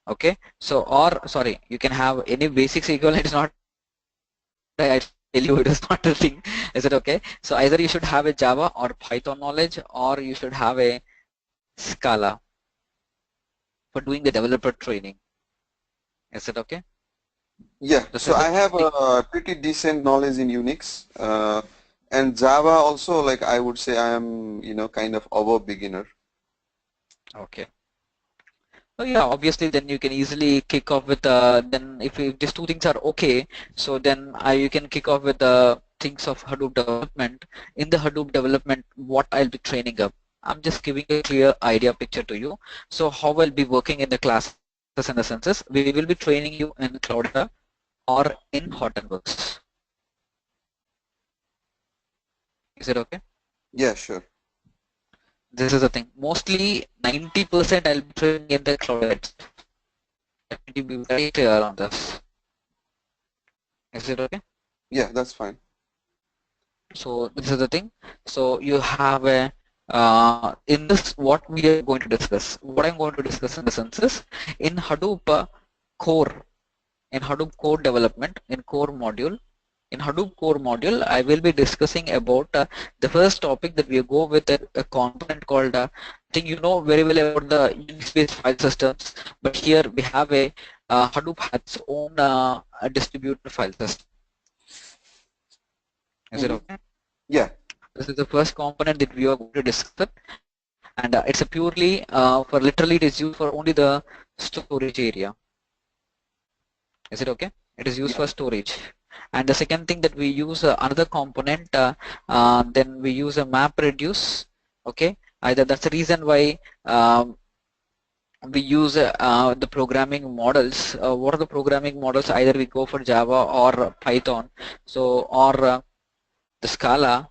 Okay, so or sorry, you can have any basic SQL. It's not, I tell you, it is not a thing. Is it okay? So either you should have a Java or Python knowledge, or you should have a Scala for doing the developer training. Is it okay? Yeah, This so is the I have thing. a pretty decent knowledge in Unix, and Java also, like I would say I am, kind of above beginner. Okay. So yeah, obviously then you can easily kick off with then if these two things are okay, so then you can kick off with the things of Hadoop development. In the Hadoop development, what I'll be training up. I'm just giving a clear idea picture to you. So how I'll be working in the classes in the senses, we will be training you in Cloudera or in Hortonworks. Is it okay? Yeah, sure. This is the thing. Mostly 90% I'll be training in the Cloudera itself. Let me be very clear on this. Is it okay? Yeah, that's fine. So this is the thing. So you have a in this what we are going to discuss. What I'm going to discuss in the sense is in Hadoop core, in Hadoop core development, in core module. In Hadoop core module, I will be discussing about the first topic that we go with a component called. I think you know very well about the Unix-based file systems, but here we have a Hadoop has its own a distributed file system. Is it Mm-hmm. okay? Yeah. This is the first component that we are going to discuss, and it's a purely for literally it is used for only the storage area. Is it okay? It is used Yeah. for storage. And the second thing that we use another component, then we use a MapReduce. Okay, either that's the reason why we use the programming models. What are the programming models? Either we go for Java or Python. So or the Scala.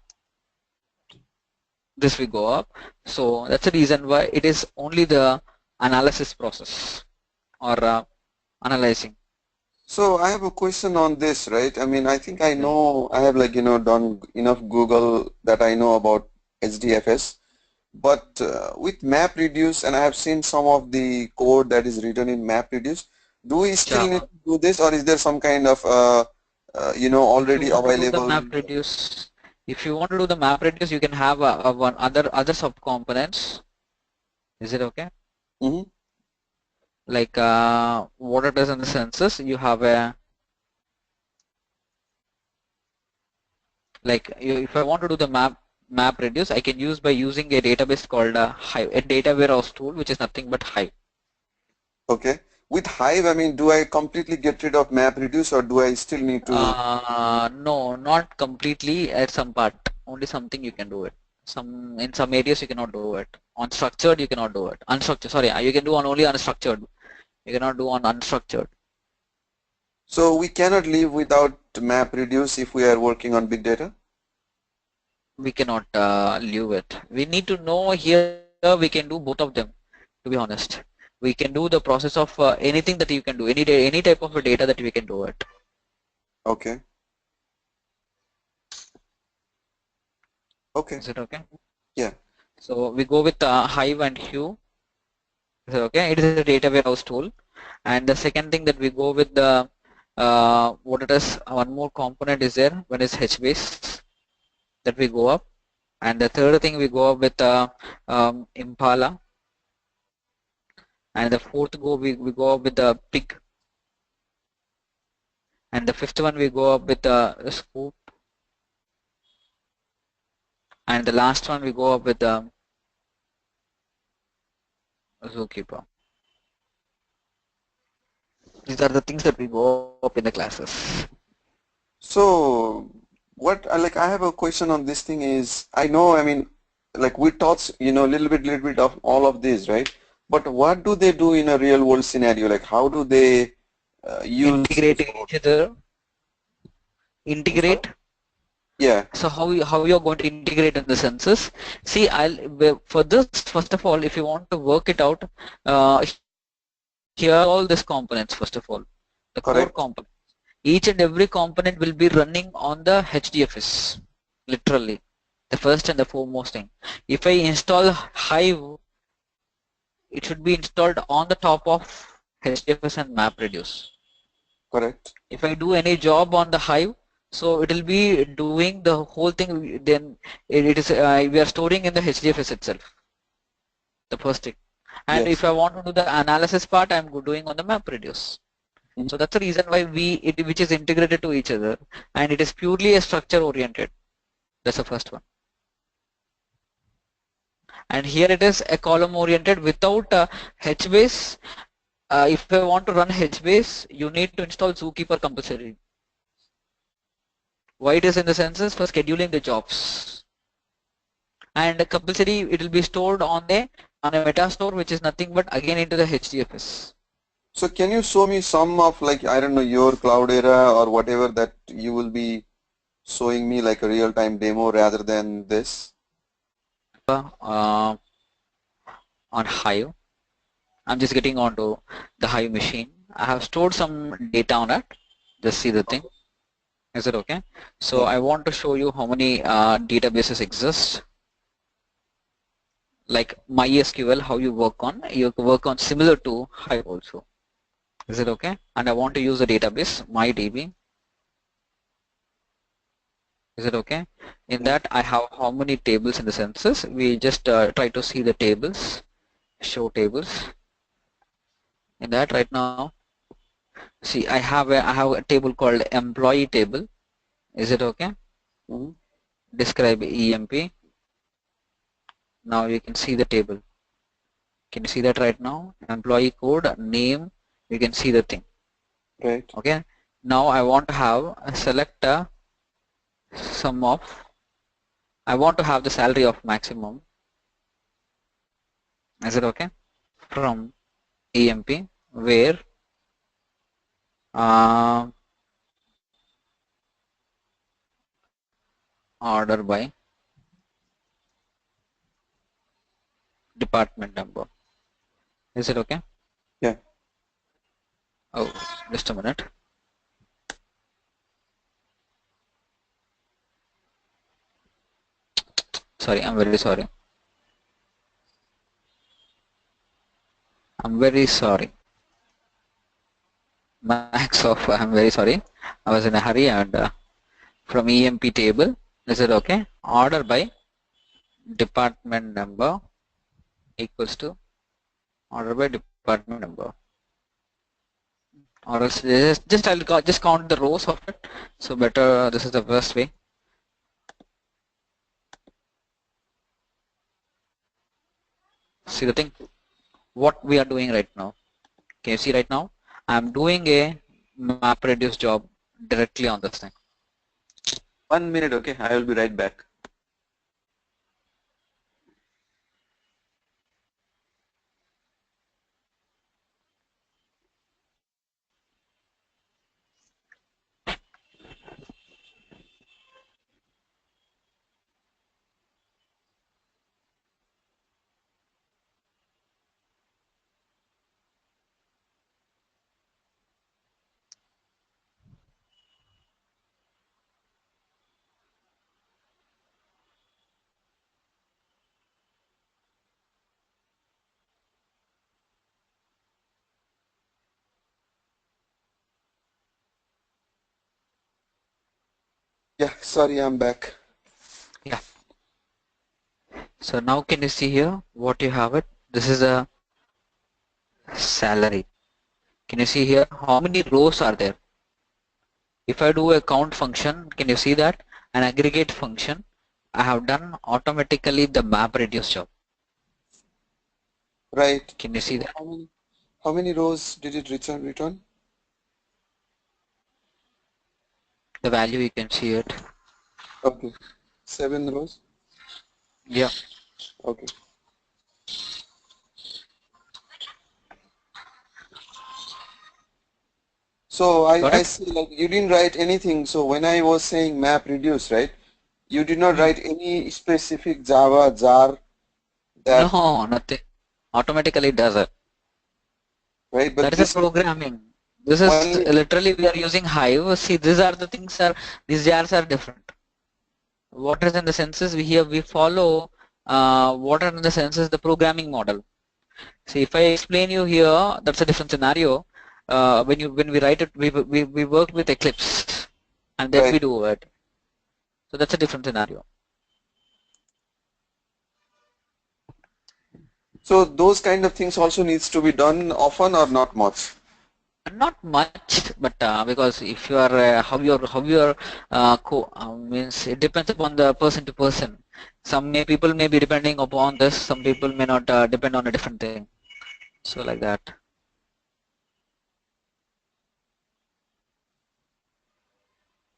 This we go up. So that's the reason why it is only the analysis process or analyzing. So I have a question on this, right? I mean, I think I Yeah. know I have like, done enough Google that I know about HDFS, but with MapReduce, and I have seen some of the code that is written in MapReduce. Do we still need Java. to do this, or is there some kind of, If you already want to do the available? map reduce, if you want to do the map reduce, you can have a one other subcomponents. Is it okay? Mm-hmm. Like what it is in the census, you have a like if I want to do the map reduce, I can use by using a database called Hive, a data warehouse tool, which is nothing but Hive. Okay. With Hive, I mean, do I completely get rid of MapReduce, or do I still need to? No, not completely at some part. Only something you can do it. Some in some areas you cannot do it. On structured you cannot do it. Unstructured, sorry, you can do on only unstructured. You cannot do on unstructured. So we cannot live without MapReduce if we are working on big data? We cannot leave it. We need to know here we can do both of them. To be honest, we can do the process of anything that you can do. Any type of data that we can do it. Okay. Okay. Is it okay? Yeah. So we go with Hive and Hue. Is it okay? It is a data warehouse tool. And the second thing that we go with the what it is, one more component is there when it's HBase that we go up, and the third thing we go up with Impala, and the fourth we go up with the pig, and the fifth one we go up with the scoop, and the last one we go up with the zookeeper. These are the things that we go up in the classes. So what like I have a question on this thing is I know I mean like we taught a little bit of all of this, right? But what do they do in a real world scenario? Like how do they use this Integrating code? each other, I'm sorry? integrate. Yeah. So how you are going to integrate in the senses? See, for this first of all, if you want to work it out, here are all these components. First of all, the core Correct. component. Each and every component will be running on the HDFS. Literally, the first and the foremost thing. If I install Hive, it should be installed on the top of Mm-hmm. HDFS and MapReduce. Correct. If I do any job on the Hive, so it will be doing the whole thing. Then it is we are storing in the HDFS itself, the first thing. And if Yes. I want to do the analysis part, I'm doing on the MapReduce. Mm-hmm. So that's the reason why which is integrated to each other, and it is purely a structure oriented. That's the first one. And here it is a column oriented without HBase. If I want to run HBase, you need to install Zookeeper compulsory. Why it is in the senses for scheduling the jobs. And compulsory it will be stored on a meta store, which is nothing but again into the HDFS. So can you show me some of, like, I don't know, your Cloudera or whatever that you will be showing me, like a real-time demo rather than this? Uh, on Hive, I'm just getting onto the Hive machine. I have stored some data on it. Just see the thing. Okay. Is it okay? So Yeah. I want to show you how many databases exist. Like MySQL, how you work on similar to Hive also. Is it okay? And I want to use the database MyDB. Is it okay? In Yeah. that I have how many tables in the census. We just try to see the tables, show tables. In that right now, see I have a table called employee table. Is it okay? Mm-hmm. Describe EMP. Now you can see the table. Can you see that right now? Employee code, name, you can see the thing. Right. Okay. Now I want to have select a sum of, I want to have the salary of maximum. Is it okay? From EMP where uh, order by department number. Is it okay? Yeah. Oh, just a minute. Sorry, I'm very sorry. I'm very sorry. Max of, I'm very sorry. I was in a hurry and from EMP table. Is it okay? Order by department number equals to order by department number. Or else just I'll just count the rows of it. So better, this is the best way. See the thing, what we are doing right now. Can you see right now? I'm doing a MapReduce job directly on this thing. 1 minute, okay? I will be right back. Yeah, sorry, I'm back. Yeah. So now can you see here what you have it? This is a salary. Can you see here how many rows are there? If I do a count function, can you see that? An aggregate function, I have done automatically the MapReduce job. Right. Can you see So that? how many rows did it return? The value you can see it. Okay. 7 rows. Yeah. Okay. So Got I it? see, like, you didn't write anything. So when I was saying map reduce, right? You did not Hmm. write any specific Java jar that, No, nothing. Automatically does it. right? That But is a this is programming. This is only, literally we are using Hive. See, these are the things are these jars are different. What is in the senses we here we follow what are in the senses the programming model. See, if I explain you here, that's a different scenario. When we write it, we work with Eclipse, and then we Right. do it. So that's a different scenario. So those kind of things also needs to be done often or not much? Not much, but because if you are how your means it depends upon the person to person. People may be depending upon this. Some people may not depend on a different thing. So like that.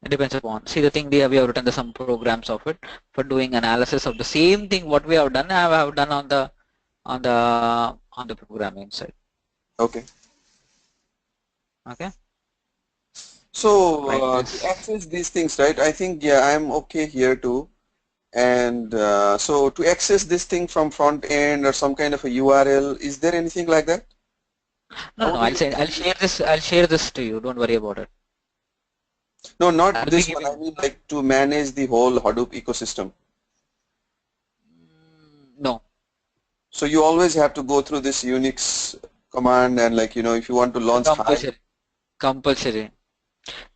It depends upon. See the thing we have written some programs of it for doing analysis of the same thing what we have done. I have done on the programming side. Okay. Okay, like So to this. access these things, right? I think yeah, I'm okay here too. And so to access this thing from front end or some kind of a URL, is there anything like that? No, How no. do you I'll access? share this. I'll share this to you. Don't worry about it. No, not I'll be this one. I giving. mean like to manage the whole Hadoop ecosystem. No, So you always have to go through this Unix command and like, if you want to launch Hive. compulsory. Compulsory.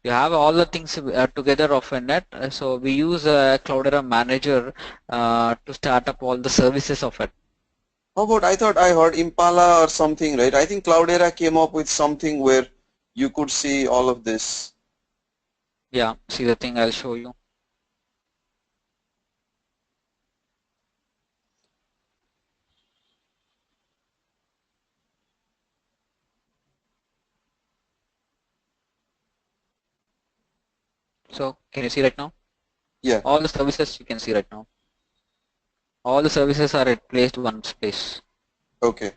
You have all the things together of a net. So we use a Cloudera manager to start up all the services of it. How about, I thought I heard Impala or something, right? I think Cloudera came up with something where you could see all of this. Yeah, see the thing I'll show you. So can you see right now? Yeah, All the services you can see right now. All the services are at placed one space. okay.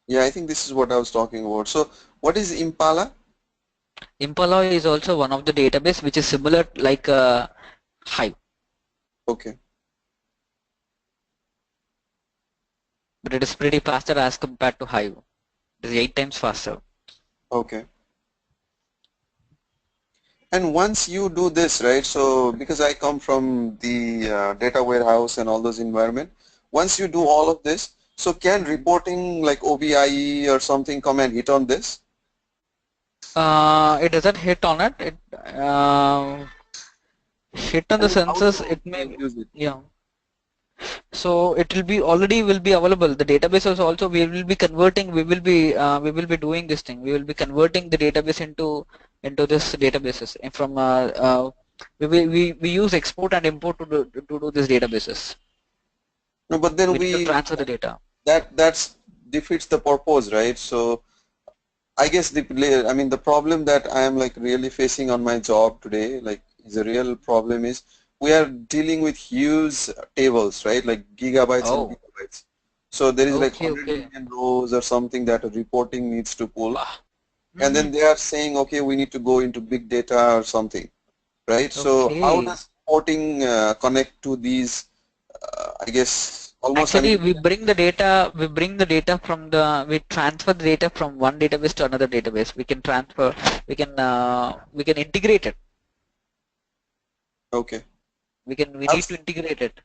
Yeah, I think this is what I was talking about. So what is Impala? Impala is also one of the database which is similar like Hive, Okay, but it is pretty faster as compared to Hive. It is 8 times faster. okay. And once you do this, right, so because I come from the data warehouse and all those environment, once you do all of this, so can reporting like OBIE or something come and hit on this? It doesn't hit on it. It hit on I the mean, how census. do It you may use it? yeah. So it will be already will be available. The database is also we will be converting. We will be doing this thing. We will be converting the database into this databases and from we use export and import to do these databases. No, but then We need to transfer the data. that's defeats the purpose, right? So I guess I mean the problem that I am like really facing on my job today, like is a real problem is we are dealing with huge tables, right? Like gigabytes and Oh, gigabytes. So there is like okay, 100 okay. million rows or something that a reporting needs to pull. Wow. And then Hmm. they are saying, okay, we need to go into big data or something, right? So how Okay. does reporting connect to these, I guess, almost, I Actually, mean, we transfer the data from one database to another database. We can integrate it. okay. We need to integrate it.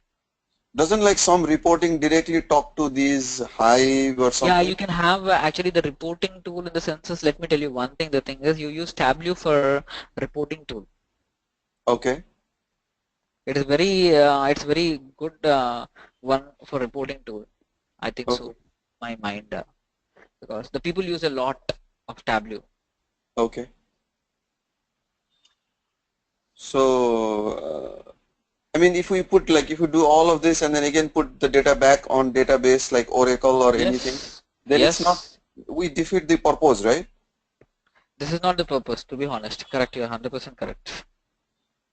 Doesn't like some reporting directly talk to these Hive or Yeah, something? you can have actually the reporting tool in the census. Let me tell you one thing. The thing is, you use Tableau for reporting tool. Okay, It's very good one for reporting tool. I think okay, so. My mind, because the people use a lot of Tableau. okay. So, I mean, if we put like, if we do all of this and then again put the data back on database like Oracle or anything, Yes, then it's not, yes. we defeat the purpose, right? This is not the purpose. To be honest, correct. You're 100% correct.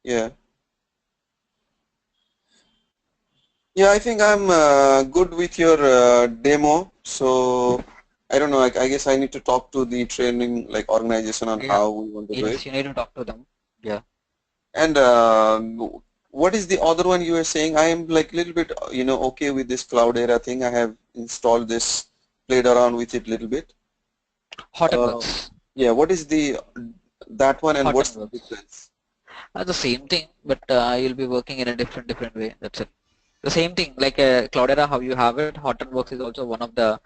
Yeah. Yeah, I think I'm good with your demo. So I don't know. I guess I need to talk to the training like organization on Yeah. how we want to do it. Yes, you need to talk to them. Yeah. And what is the other one you were saying? I am like a little bit, okay with this Cloudera thing. I have installed this, played around with it a little bit. Hot and Uh, works. yeah, what is the that one and Hot what's and the works. difference? The same thing, but you'll be working in a different way. That's it. The same thing like Cloudera, how you have it, Hortonworks is also one of the